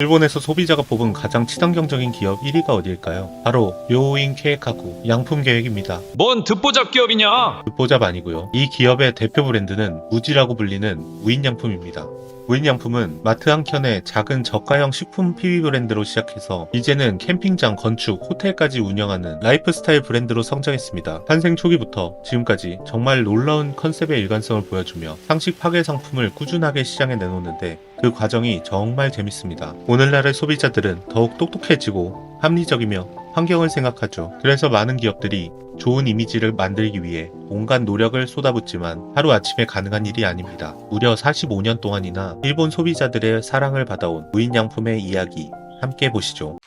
일본에서 소비자가 뽑은 가장 친환경적인 기업 1위가 어디일까요? 바로 요인 케이카쿠 양품 계획입니다. 뭔 듣보잡 기업이냐? 듣보잡 아니고요. 이 기업의 대표 브랜드는 무지라고 불리는 무인양품입니다. 무인양품은 마트 한 켠에 작은 저가형 식품 PB 브랜드로 시작해서 이제는 캠핑장, 건축, 호텔까지 운영하는 라이프스타일 브랜드로 성장했습니다. 탄생 초기부터 지금까지 정말 놀라운 컨셉의 일관성을 보여주며 상식 파괴 상품을 꾸준하게 시장에 내놓는데 그 과정이 정말 재밌습니다. 오늘날의 소비자들은 더욱 똑똑해지고 합리적이며 환경을 생각하죠. 그래서 많은 기업들이 좋은 이미지를 만들기 위해 온갖 노력을 쏟아붓지만 하루아침에 가능한 일이 아닙니다. 무려 45년 동안이나 일본 소비자들의 사랑을 받아온 무인양품의 이야기 함께 보시죠.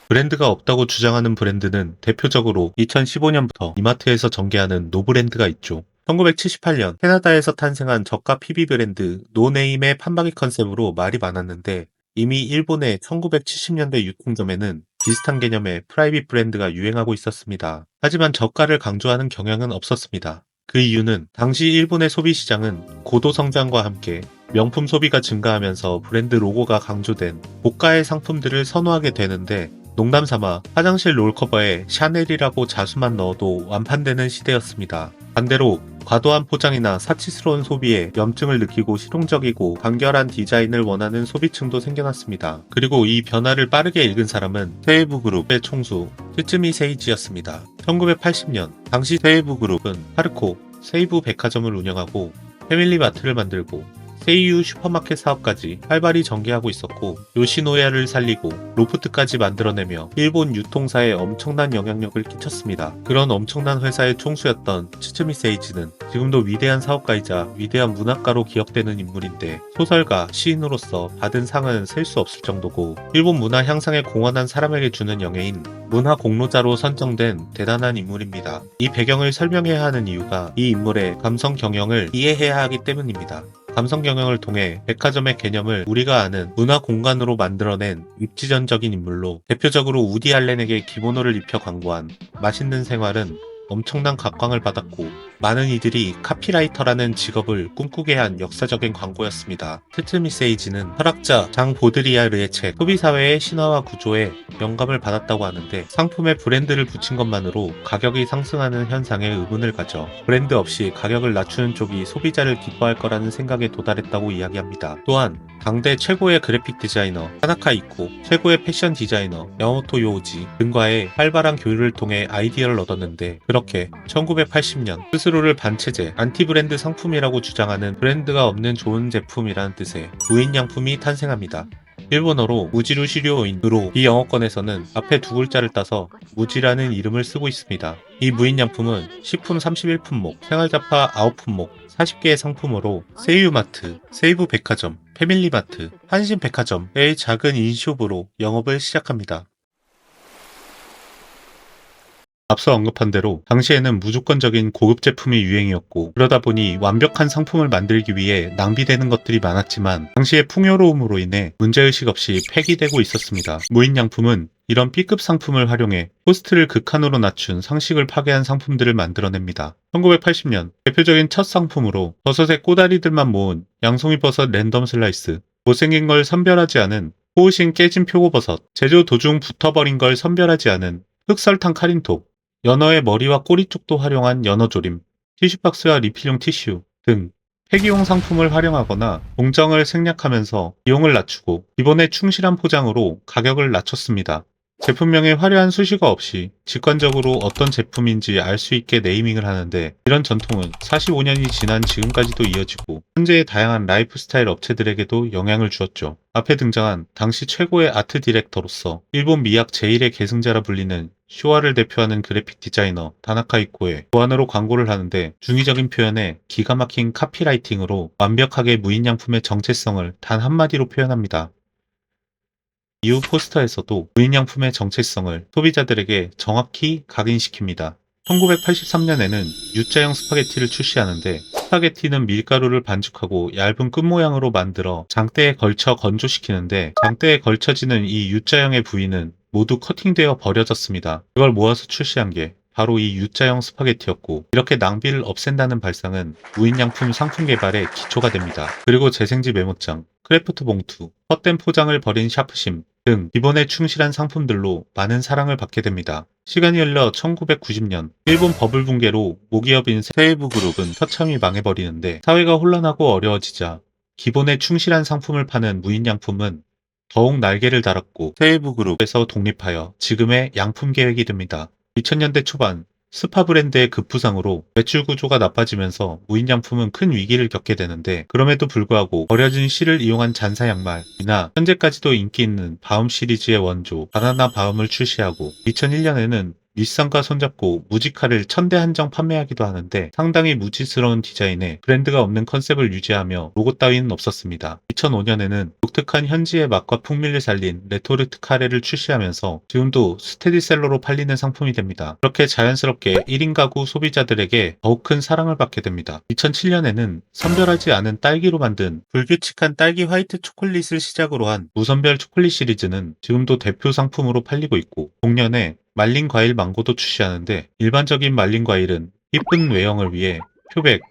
브랜드가 없다고 주장하는 브랜드는 대표적으로 2015년부터 이마트에서 전개하는 노브랜드가 있죠. 1978년 캐나다에서 탄생한 저가 PB 브랜드 노네임의 판박이 컨셉으로 말이 많았는데 이미 일본의 1970년대 유통점에는 비슷한 개념의 프라이빗 브랜드가 유행하고 있었습니다. 하지만 저가를 강조하는 경향은 없었습니다. 그 이유는 당시 일본의 소비 시장은 고도 성장과 함께 명품 소비가 증가하면서 브랜드 로고가 강조된 고가의 상품들을 선호하게 되는데 농담삼아 화장실 롤커버에 샤넬이라고 자수만 넣어도 완판되는 시대였습니다. 반대로 과도한 포장이나 사치스러운 소비에 염증을 느끼고 실용적이고 간결한 디자인을 원하는 소비층도 생겨났습니다. 그리고 이 변화를 빠르게 읽은 사람은 세이부 그룹의 총수 쯔츠미 세이지였습니다. 1980년 당시 세이부 그룹은 파르코, 세이부 백화점을 운영하고 패밀리마트를 만들고 세이유 슈퍼마켓 사업까지 활발히 전개하고 있었고 요시노야를 살리고 로프트까지 만들어내며 일본 유통사에 엄청난 영향력을 끼쳤습니다. 그런 엄청난 회사의 총수였던 츠츠미 세이지는 지금도 위대한 사업가이자 위대한 문학가로 기억되는 인물인데 소설가, 시인으로서 받은 상은 셀 수 없을 정도고 일본 문화 향상에 공헌한 사람에게 주는 영예인 문화 공로자로 선정된 대단한 인물입니다. 이 배경을 설명해야 하는 이유가 이 인물의 감성 경영을 이해해야 하기 때문입니다. 감성 경영을 통해 백화점의 개념을 우리가 아는 문화 공간으로 만들어낸 입지전적인 인물로 대표적으로 우디 알렌에게 기모노를 입혀 광고한 맛있는 생활은 엄청난 각광을 받았고 많은 이들이 카피라이터라는 직업을 꿈꾸게 한 역사적인 광고였습니다. 츠츠미 세이지는 철학자 장 보드리아르의 책 소비사회의 신화와 구조에 영감을 받았다고 하는데 상품에 브랜드를 붙인 것만으로 가격이 상승하는 현상에 의문을 가져 브랜드 없이 가격을 낮추는 쪽이 소비자를 기뻐할 거라는 생각에 도달했다고 이야기합니다. 또한 당대 최고의 그래픽 디자이너 타나카 이코, 최고의 패션 디자이너 야마모토 요우지 등과의 활발한 교류를 통해 아이디어를 얻었는데 그렇게 1980년 스스로를 반체제, 안티브랜드 상품이라고 주장하는 브랜드가 없는 좋은 제품이라는 뜻의 무인양품이 탄생합니다. 일본어로 무지루 시료인으로 이 영어권에서는 앞에 두 글자를 따서 무지라는 이름을 쓰고 있습니다. 이 무인양품은 식품 31품목, 생활잡화 9품목, 40개의 상품으로 세이유마트, 세이부 백화점, 패밀리마트, 한신백화점의 작은 인숍으로 영업을 시작합니다. 앞서 언급한 대로 당시에는 무조건적인 고급 제품이 유행이었고 그러다 보니 완벽한 상품을 만들기 위해 낭비되는 것들이 많았지만 당시의 풍요로움으로 인해 문제의식 없이 폐기되고 있었습니다. 무인양품은 이런 B급 상품을 활용해 코스트를 극한으로 낮춘 상식을 파괴한 상품들을 만들어냅니다. 1980년 대표적인 첫 상품으로 버섯의 꼬다리들만 모은 양송이 버섯 랜덤 슬라이스, 못생긴 걸 선별하지 않은 호우신 깨진 표고버섯, 제조 도중 붙어버린 걸 선별하지 않은 흑설탕 카린톡, 연어의 머리와 꼬리 쪽도 활용한 연어조림, 티슈박스와 리필용 티슈 등 폐기용 상품을 활용하거나 공정을 생략하면서 비용을 낮추고 기본에 충실한 포장으로 가격을 낮췄습니다. 제품명에 화려한 수식어 없이 직관적으로 어떤 제품인지 알 수 있게 네이밍을 하는데 이런 전통은 45년이 지난 지금까지도 이어지고 현재의 다양한 라이프스타일 업체들에게도 영향을 주었죠. 앞에 등장한 당시 최고의 아트 디렉터로서 일본 미학 제1의 계승자라 불리는 쇼와를 대표하는 그래픽 디자이너 다나카 이코의 고안으로 광고를 하는데 중의적인 표현에 기가 막힌 카피라이팅으로 완벽하게 무인양품의 정체성을 단 한마디로 표현합니다. 이후 포스터에서도 무인양품의 정체성을 소비자들에게 정확히 각인시킵니다. 1983년에는 U자형 스파게티를 출시하는데 스파게티는 밀가루를 반죽하고 얇은 끝 모양으로 만들어 장대에 걸쳐 건조시키는데 장대에 걸쳐지는 이 U자형의 부위는 모두 커팅되어 버려졌습니다. 그걸 모아서 출시한 게 바로 이 U자형 스파게티였고, 이렇게 낭비를 없앤다는 발상은 무인양품 상품 개발의 기초가 됩니다. 그리고 재생지 메모장, 크래프트 봉투, 헛된 포장을 버린 샤프심 등 기본에 충실한 상품들로 많은 사랑을 받게 됩니다. 시간이 흘러 1990년 일본 버블 붕괴로 모기업인 세이브그룹은 처참히 망해버리는데, 사회가 혼란하고 어려워지자 기본에 충실한 상품을 파는 무인양품은 더욱 날개를 달았고, 세이브그룹에서 독립하여 지금의 양품 계획이 됩니다. 2000년대 초반 스파 브랜드의 급부상으로 매출 구조가 나빠지면서 무인양품은 큰 위기를 겪게 되는데, 그럼에도 불구하고 버려진 실을 이용한 잔사 양말이나 현재까지도 인기 있는 바움 시리즈의 원조 바나나 바움을 출시하고, 2001년에는 닛산과 손잡고 무지카를 천대 한정 판매하기도 하는데, 상당히 무지스러운 디자인에 브랜드가 없는 컨셉을 유지하며 로고 따위는 없었습니다. 2005년에는 독특한 현지의 맛과 풍미를 살린 레토르트 카레를 출시하면서 지금도 스테디셀러로 팔리는 상품이 됩니다. 그렇게 자연스럽게 1인 가구 소비자들에게 더욱 큰 사랑을 받게 됩니다. 2007년에는 선별하지 않은 딸기로 만든 불규칙한 딸기 화이트 초콜릿을 시작으로 한 무선별 초콜릿 시리즈는 지금도 대표 상품으로 팔리고 있고, 동년에 말린 과일 망고도 출시하는데, 일반적인 말린 과일은 이쁜 외형을 위해 표백,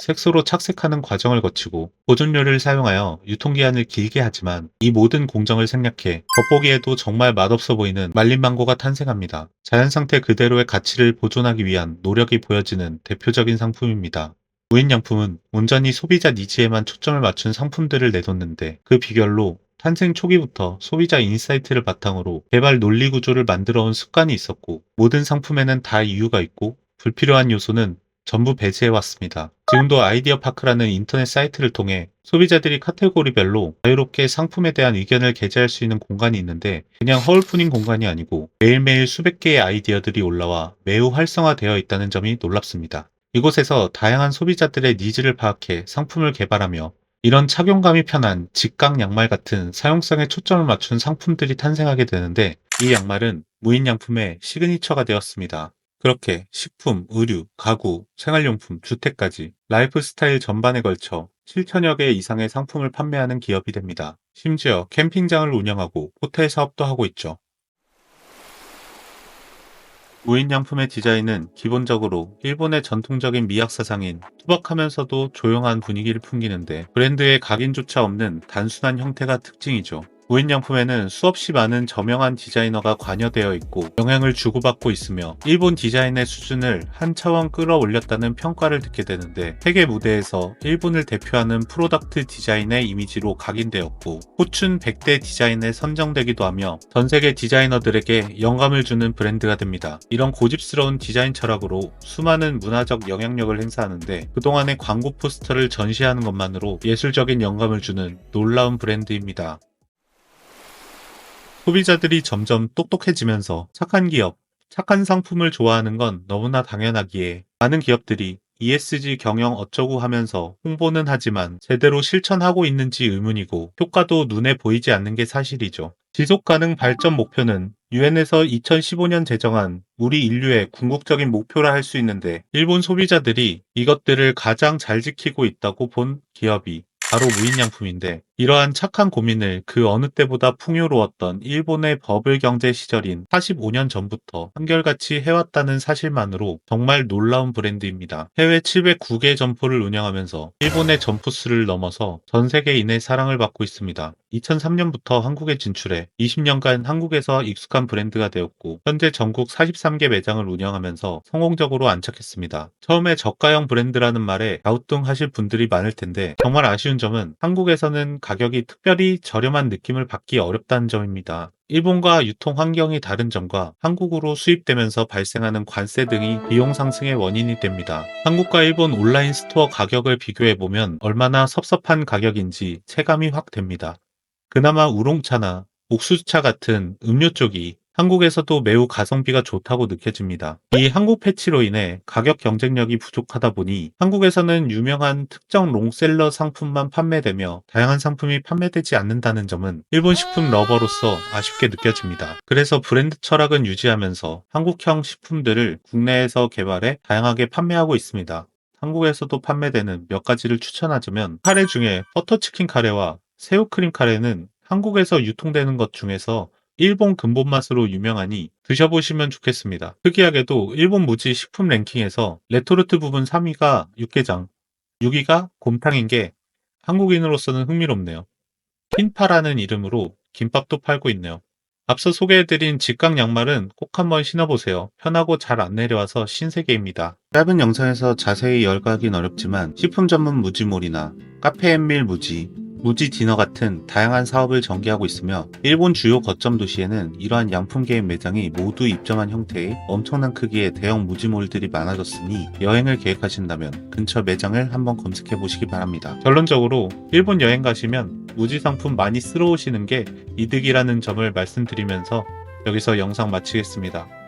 색소로 착색하는 과정을 거치고 보존료를 사용하여 유통기한을 길게 하지만, 이 모든 공정을 생략해 겉보기에도 정말 맛없어 보이는 말린 망고가 탄생합니다. 자연상태 그대로의 가치를 보존하기 위한 노력이 보여지는 대표적인 상품입니다. 무인양품은 온전히 소비자 니즈에만 초점을 맞춘 상품들을 내뒀는데, 그 비결로 탄생 초기부터 소비자 인사이트를 바탕으로 개발 논리 구조를 만들어 온 습관이 있었고, 모든 상품에는 다 이유가 있고 불필요한 요소는 전부 배제해 왔습니다. 지금도 아이디어 파크라는 인터넷 사이트를 통해 소비자들이 카테고리별로 자유롭게 상품에 대한 의견을 게재할 수 있는 공간이 있는데, 그냥 허울뿐인 공간이 아니고 매일매일 수백 개의 아이디어들이 올라와 매우 활성화되어 있다는 점이 놀랍습니다. 이곳에서 다양한 소비자들의 니즈를 파악해 상품을 개발하며, 이런 착용감이 편한 직각 양말 같은 사용성에 초점을 맞춘 상품들이 탄생하게 되는데, 이 양말은 무인양품의 시그니처가 되었습니다. 그렇게 식품, 의류, 가구, 생활용품, 주택까지 라이프 스타일 전반에 걸쳐 7천여 개 이상의 상품을 판매하는 기업이 됩니다. 심지어 캠핑장을 운영하고 호텔 사업도 하고 있죠. 무인양품의 디자인은 기본적으로 일본의 전통적인 미학 사상인 투박하면서도 조용한 분위기를 풍기는데, 브랜드의 각인조차 없는 단순한 형태가 특징이죠. 무인양품에는 수없이 많은 저명한 디자이너가 관여되어 있고 영향을 주고받고 있으며, 일본 디자인의 수준을 한 차원 끌어올렸다는 평가를 듣게 되는데, 세계 무대에서 일본을 대표하는 프로덕트 디자인의 이미지로 각인되었고, 포춘 100대 디자인에 선정되기도 하며 전 세계 디자이너들에게 영감을 주는 브랜드가 됩니다. 이런 고집스러운 디자인 철학으로 수많은 문화적 영향력을 행사하는데, 그동안의 광고 포스터를 전시하는 것만으로 예술적인 영감을 주는 놀라운 브랜드입니다. 소비자들이 점점 똑똑해지면서 착한 기업, 착한 상품을 좋아하는 건 너무나 당연하기에, 많은 기업들이 ESG 경영 어쩌고 하면서 홍보는 하지만 제대로 실천하고 있는지 의문이고, 효과도 눈에 보이지 않는 게 사실이죠. 지속가능 발전 목표는 유엔에서 2015년 제정한 우리 인류의 궁극적인 목표라 할 수 있는데, 일본 소비자들이 이것들을 가장 잘 지키고 있다고 본 기업이 바로 무인양품인데, 이러한 착한 고민을 그 어느 때보다 풍요로웠던 일본의 버블 경제 시절인 45년 전부터 한결같이 해왔다는 사실만으로 정말 놀라운 브랜드입니다. 해외 709개 점포를 운영하면서 일본의 점포 수를 넘어서 전 세계인의 사랑을 받고 있습니다. 2003년부터 한국에 진출해 20년간 한국에서 익숙한 브랜드가 되었고, 현재 전국 43개 매장을 운영하면서 성공적으로 안착했습니다. 처음에 저가형 브랜드라는 말에 갸우뚱하실 분들이 많을 텐데, 정말 아쉬운 점은 한국에서는 가격이 특별히 저렴한 느낌을 받기 어렵다는 점입니다. 일본과 유통 환경이 다른 점과 한국으로 수입되면서 발생하는 관세 등이 비용 상승의 원인이 됩니다. 한국과 일본 온라인 스토어 가격을 비교해보면 얼마나 섭섭한 가격인지 체감이 확 됩니다. 그나마 우롱차나 옥수수차 같은 음료 쪽이 한국에서도 매우 가성비가 좋다고 느껴집니다. 이 한국 패치로 인해 가격 경쟁력이 부족하다 보니 한국에서는 유명한 특정 롱셀러 상품만 판매되며 다양한 상품이 판매되지 않는다는 점은 일본 식품 러버로서 아쉽게 느껴집니다. 그래서 브랜드 철학은 유지하면서 한국형 식품들을 국내에서 개발해 다양하게 판매하고 있습니다. 한국에서도 판매되는 몇 가지를 추천하자면, 카레 중에 버터치킨 카레와 새우크림 카레는 한국에서 유통되는 것 중에서 일본 근본 맛으로 유명하니 드셔보시면 좋겠습니다. 특이하게도 일본 무지 식품 랭킹에서 레토르트 부분 3위가 육개장, 6위가 곰탕인 게 한국인으로서는 흥미롭네요. 핀파라는 이름으로 김밥도 팔고 있네요. 앞서 소개해드린 직각 양말은 꼭 한번 신어보세요. 편하고 잘 안 내려와서 신세계입니다. 짧은 영상에서 자세히 열거하긴 어렵지만 식품 전문 무지몰이나 카페앤밀 무지, 무지 디너 같은 다양한 사업을 전개하고 있으며 일본 주요 거점 도시에는 이러한 양품 개인 매장이 모두 입점한 형태의 엄청난 크기의 대형 무지몰들이 많아졌으니 여행을 계획하신다면 근처 매장을 한번 검색해 보시기 바랍니다. 결론적으로 일본 여행 가시면 무지 상품 많이 쓸어 오시는 게 이득이라는 점을 말씀드리면서 여기서 영상 마치겠습니다.